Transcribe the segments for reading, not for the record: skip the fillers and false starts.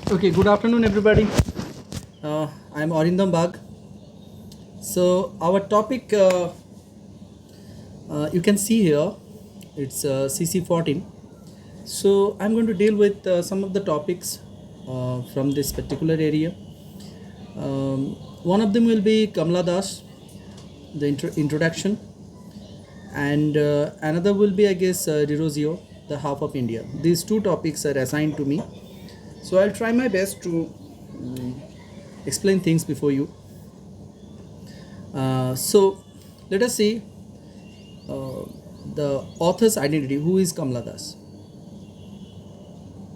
Okay, good afternoon, everybody. I'm Arindam Bag. So, our topic you can see here, it's CC14. So, I'm going to deal with some of the topics from this particular area. Um, One of them will be Kamala Das, the introduction, and another will be, I guess, Dirozio, the half of India. These two topics are assigned to me. So, I'll try my best to explain things before you. So let us see uh, the author's identity. Who is Kamala Das?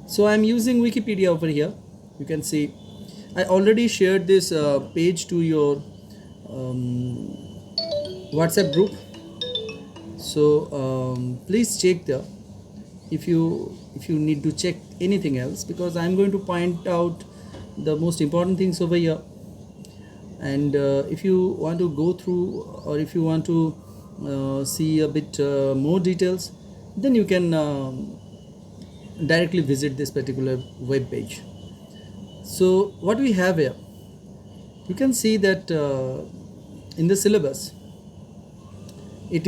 So I am using Wikipedia over here. You can see I already shared this page to your um, WhatsApp group. So please check there if you need to check anything else, because I am going to point out the most important things over here. And if you want to go through, or if you want to see a bit more details, then you can directly visit this particular web page. So what we have here, you can see that in the syllabus it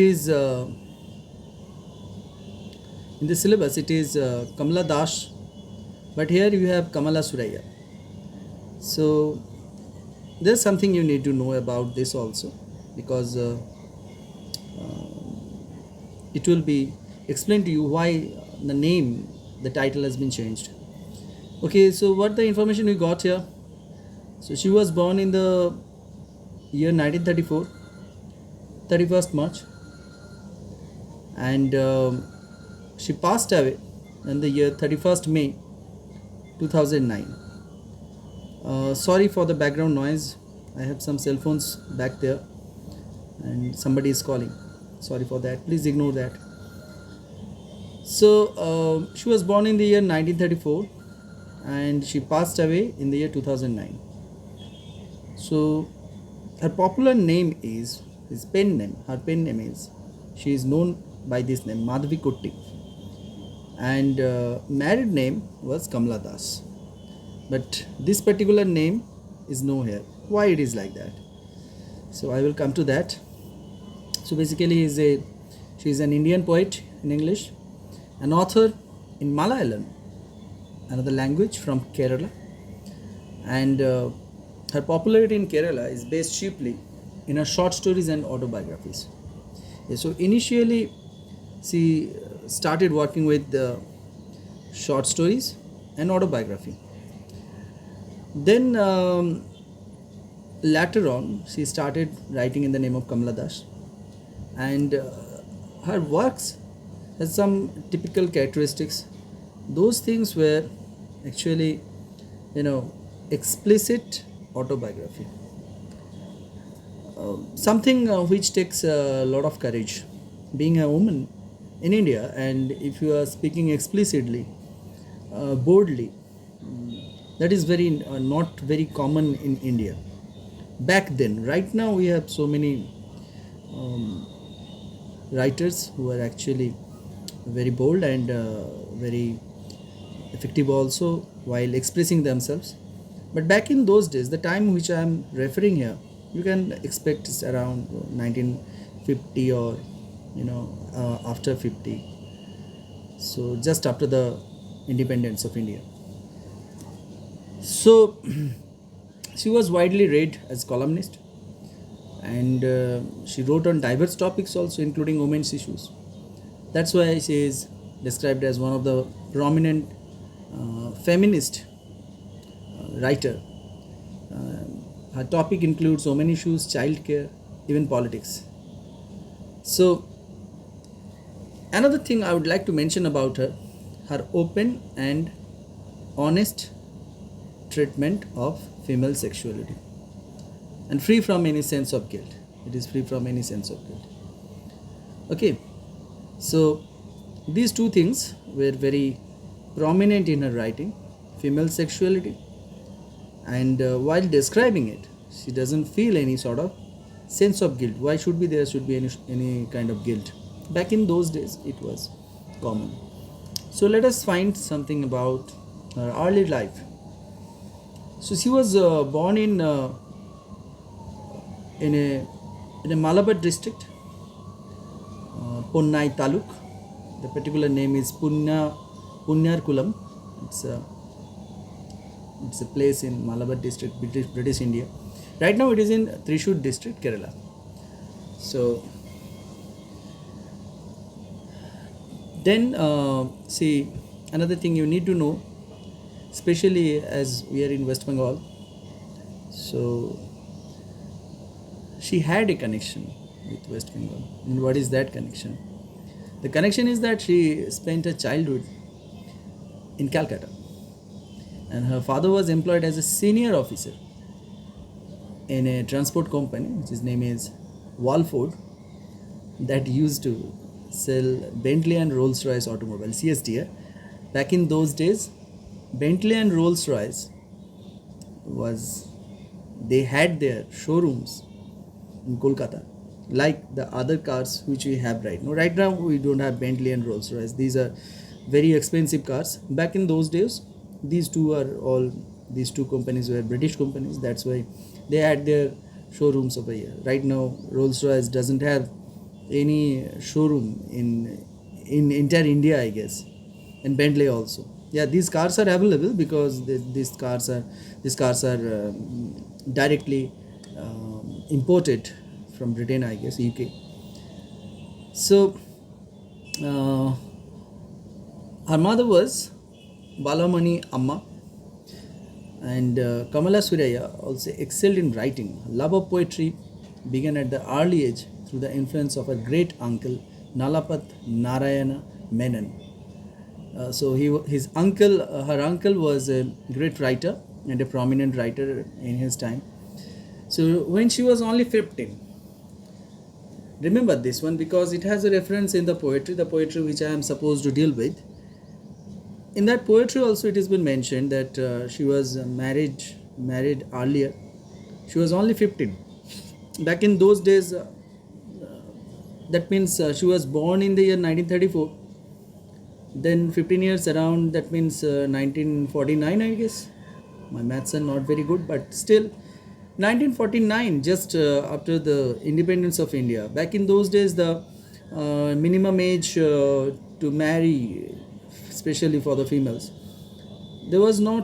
is Kamala Das, but here you have Kamala Suraya. So there's something you need to know about this also, because it will be explained to you why the title has been changed. Okay, so what the information we got here. So she was born in the year 1934, 31st March, and she passed away in the year 31st May 2009. Sorry for the background noise. I have some cell phones back there and somebody is calling. Sorry for that. Please ignore that. So she was born in the year 1934 and she passed away in the year 2009. So her popular name is her pen name is, she is known by this name, Madhavi Kutti, and married name was Kamala Das. But this particular name is no here. Why it is like that? So I will come to that. So basically she is an Indian poet in English, an author in Malayalam, another language from Kerala, and her popularity in Kerala is based chiefly in her short stories and autobiographies. Yeah, so initially she started working with the short stories and autobiography. Then later on she started writing in the name of Kamala Das, and her works has some typical characteristics. Those things were actually, explicit autobiography, something which takes a lot of courage. Being a woman in India, and if you are speaking explicitly, boldly, that is very not very common in India back then. Right now we have so many writers who are actually very bold and very effective also while expressing themselves. But back in those days, the time which I am referring here, you can expect it's around 1950, or after 50, so just after the independence of India. So she was widely read as columnist, and she wrote on diverse topics also, including women's issues. That's why she is described as one of the prominent feminist writer. Her topic includes women issues, childcare, even politics. So another thing I would like to mention about her open and honest treatment of female sexuality, and free from any sense of guilt. It is free from any sense of guilt. Okay, so these two things were very prominent in her writing: female sexuality, and while describing it, she doesn't feel any sort of sense of guilt. Why should there should be any kind of guilt? Back in those days it was common. So let us find something about her early life. So she was born in a Malabar district, Ponnai Taluk. The particular name is Punyarkulam. It's a it's a place in Malabar district, British India. Right now it is in Thrissur district, Kerala. So then see, another thing you need to know, especially as we are in West Bengal. So she had a connection with West Bengal. And what is that connection? The connection is that she spent her childhood in Calcutta, and her father was employed as a senior officer in a transport company, which his name is Walford, that used to sell Bentley and Rolls-Royce automobiles. CST. Back in those days, Bentley and Rolls-Royce they had their showrooms in Kolkata, like the other cars which we have right now. Right now we don't have Bentley and Rolls-Royce. These are very expensive cars. Back in those days, these two companies were British companies. That's why they had their showrooms over here. Right now, Rolls-Royce doesn't have any showroom in entire India, I guess, and Bentley also. Yeah, these cars are available because these cars are directly imported from Britain, I guess, UK. So her mother was Balamani Amma, and Kamala Surya also excelled in writing. Love of poetry began at the early age through the influence of her great uncle Nalapat Narayana Menon. Her uncle was a great writer and a prominent writer in his time. So when she was only 15, remember this one because it has a reference in the poetry which I am supposed to deal with. In that poetry also it has been mentioned that she was married earlier. She was only 15. Back in those days, that means she was born in the year 1934. Then 15 years around, that means 1949, I guess. My maths are not very good, but still 1949, just after the independence of India. Back in those days, the minimum age to marry, especially for the females, there was no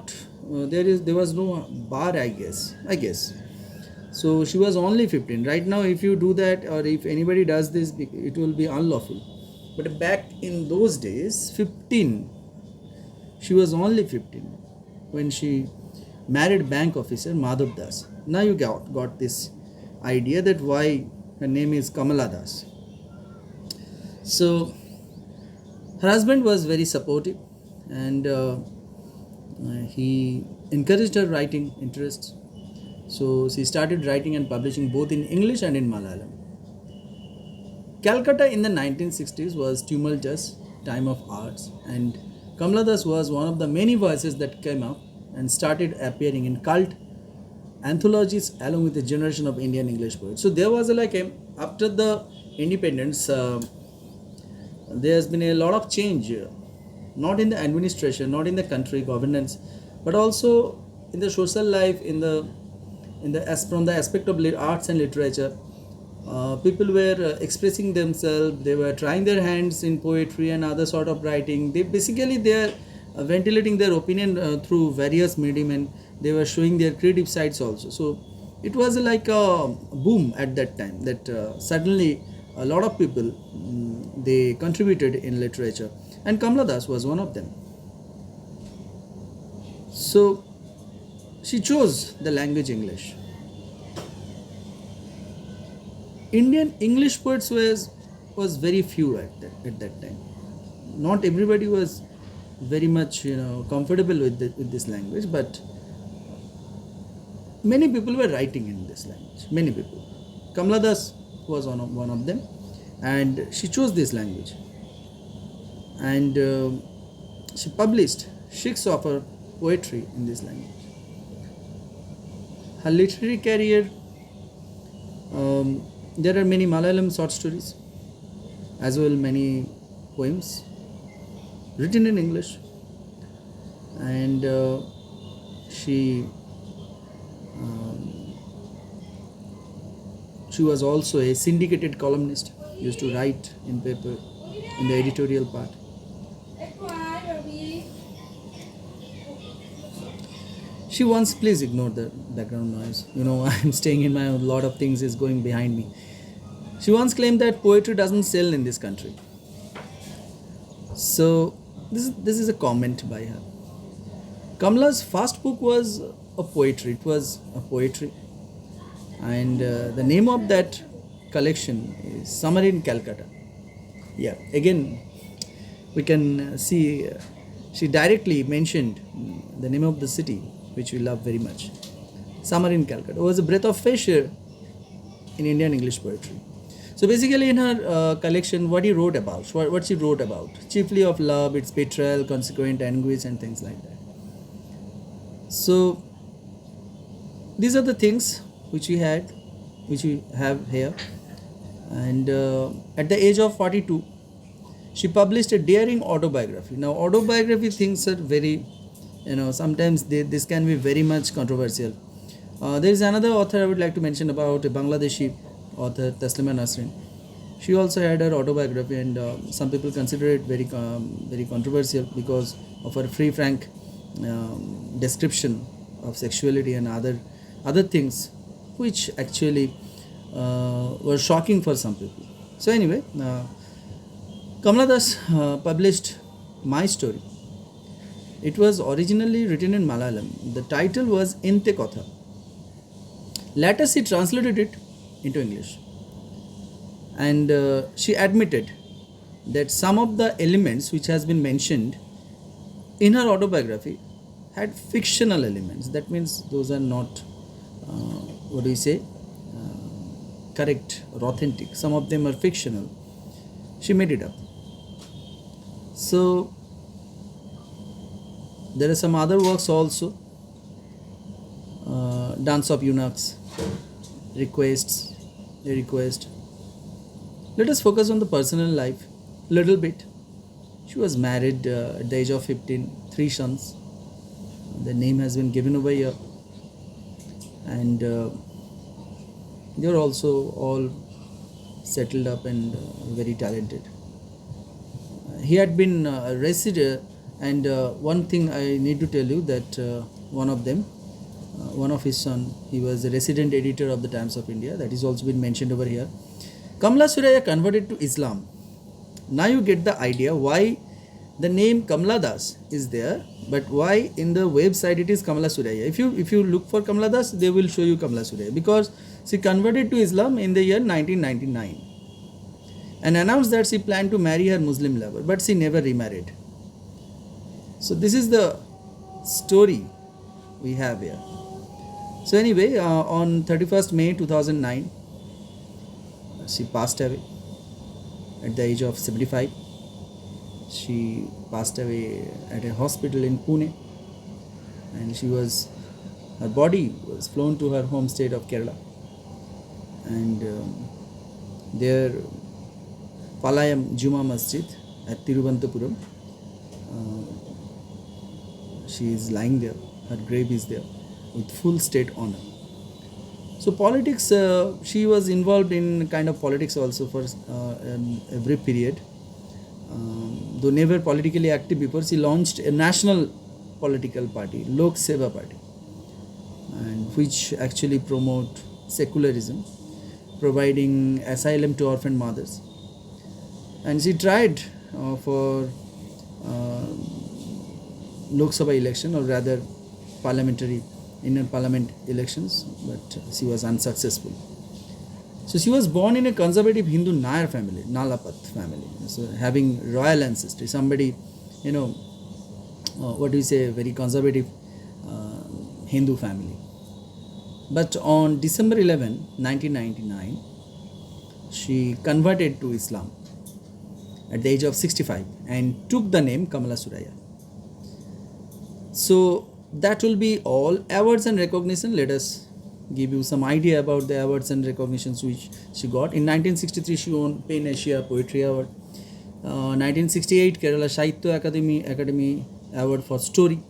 bar, I guess. So she was only 15. Right now, if you do that or if anybody does this, it will be unlawful. But back in those days, 15, she was only 15 when she married bank officer Madhav Das. Now you got this idea that why her name is Kamala Das. So her husband was very supportive, and he encouraged her writing interests. So she started writing and publishing both in English and in Malayalam. Calcutta in the 1960s was tumultuous time of arts, and Kamala Das was one of the many voices that came up and started appearing in cult anthologies along with a generation of Indian English poets. So there was after the independence, there has been a lot of change, not in the administration, not in the country governance, but also in the social life, from the aspect of arts and literature. People were expressing themselves. They were trying their hands in poetry and other sort of writing. They are ventilating their opinion through various medium, and they were showing their creative sides also. So it was like a boom at that time that suddenly a lot of people they contributed in literature, and Kamala Das was one of them. So she chose the language English. Indian English poets was very few at that time. Not everybody was very much comfortable with this language, but many people were writing in this language. Many people. Kamala Das was one of them, and she chose this language, and she published 6 of her poetry in this language. Her literary career. There are many Malayalam short stories, as well many poems written in English, and she Um, she was also a syndicated columnist, used to write in paper in the editorial part. She once, please ignore the background noise. I'm staying in my a lot of things is going behind me. She once claimed that poetry doesn't sell in this country. So this is a comment by her. Kamla's first book was a poetry. It was a poetry, and the name of that collection is Summer in Calcutta. Yeah, again, we can see she directly mentioned the name of the city, which we love very much. Summer in Calcutta was a breath of fresh air in Indian English poetry. So basically, in her collection, what she wrote about, chiefly of love, its betrayal, consequent anguish, and things like that. So these are the things which we have here. And at the age of 42, she published a daring autobiography. Now, autobiography things are very, sometimes this can be very much controversial. There is another author I would like to mention about, a Bangladeshi author, Taslima Nasrin. She also had her autobiography, and some people consider it very controversial because of her free, frank description of sexuality and other things, which actually were shocking for some people. So anyway, Kamla Das published My Story. It was originally written in Malayalam. The title was Inte Kotha. Later she translated it into English. And she admitted that some of the elements which has been mentioned in her autobiography had fictional elements. That means those are not, correct or authentic. Some of them are fictional. She made it up. So there are some other works also. Dance of Eunuchs, A Request. Let us focus on the personal life a little bit. She was married at the age of 15, 3 sons. The name has been given over here, and they are also all settled up and very talented. He had been arrested, and one thing I need to tell you that one of his son, he was a resident editor of the Times of India. That is also been mentioned over here. Kamla Suraya converted to Islam. Now you get the idea why the name Kamla Das is there, but why in the website it is Kamla Suraya. If you look for Kamla Das, they will show you Kamla Suraya, because she converted to Islam in the year 1999 and announced that she planned to marry her Muslim lover, but she never remarried. So this is the story we have here. So anyway, on 31st May 2009, she passed away at the age of 75. She passed away at a hospital in Pune, and her body was flown to her home state of Kerala, and there Palayam Juma Masjid at Tiruvananthapuram, she is lying there. Her grave is there with full state honor. So politics, she was involved in kind of politics also for every period. Though never politically active before, she launched a national political party, Lok Seva Party, and which actually promote secularism, providing asylum to orphan mothers. And she tried for Lok Sabha election, or rather Indian Parliament elections, but she was unsuccessful. So she was born in a conservative Hindu Nair family, Nalapat family, so having royal ancestry, somebody, very conservative Hindu family. But on December 11, 1999, she converted to Islam at the age of 65 and took the name Kamla Suraya. So that will be all. Awards and recognition, let us give you some idea about the awards and recognitions which she got. In 1963, she won Pen Asia Poetry Award. 1968, Kerala Sahitya Academy Award for Story.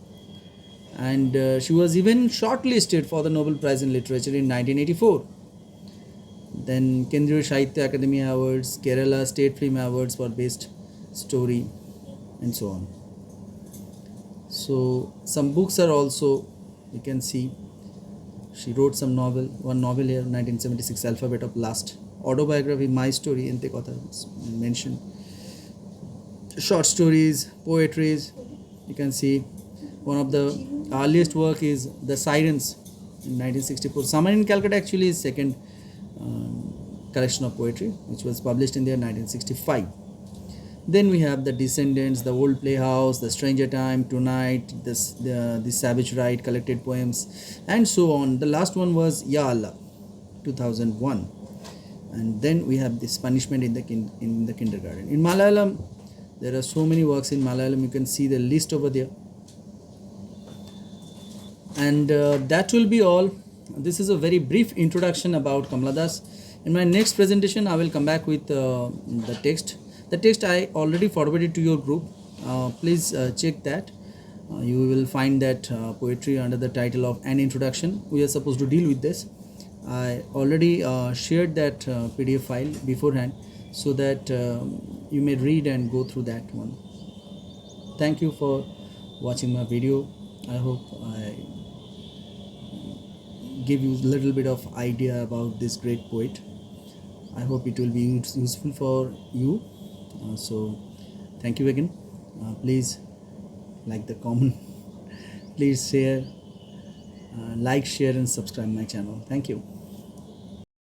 and she was even shortlisted for the Nobel Prize in Literature in 1984. Then Kendriya Sahitya Akademi Awards, Kerala State Film Awards for Best Story, and so on. So some books are also, you can see, she wrote one novel here, 1976, Alphabet of Last, autobiography, My Story, Ente Kotha mentioned, short stories, poetries. You can see one of the earliest work is The Sirens in 1964. Summer in Calcutta actually is second collection of poetry, which was published in the year 1965. Then we have The Descendants, The Old Playhouse, The Stranger Time, Tonight, the Savage Ride, collected poems, and so on. The last one was Ya Allah, 2001. And then we have this Punishment in the Kindergarten. In Malayalam, there are so many works in Malayalam. You can see the list over there. And that will be all. This is a very brief introduction about Kamala Das. In my next presentation, I will come back with the text. The text I already forwarded to your group. Please check that. You will find that poetry under the title of An Introduction. We are supposed to deal with this. I already shared that PDF file beforehand, so that you may read and go through that one. Thank you for watching my video. I hope I give you a little bit of idea about this great poet. I hope it will be useful for you. So thank you again. Please like the comment. Please share, like, share and subscribe my channel. Thank you.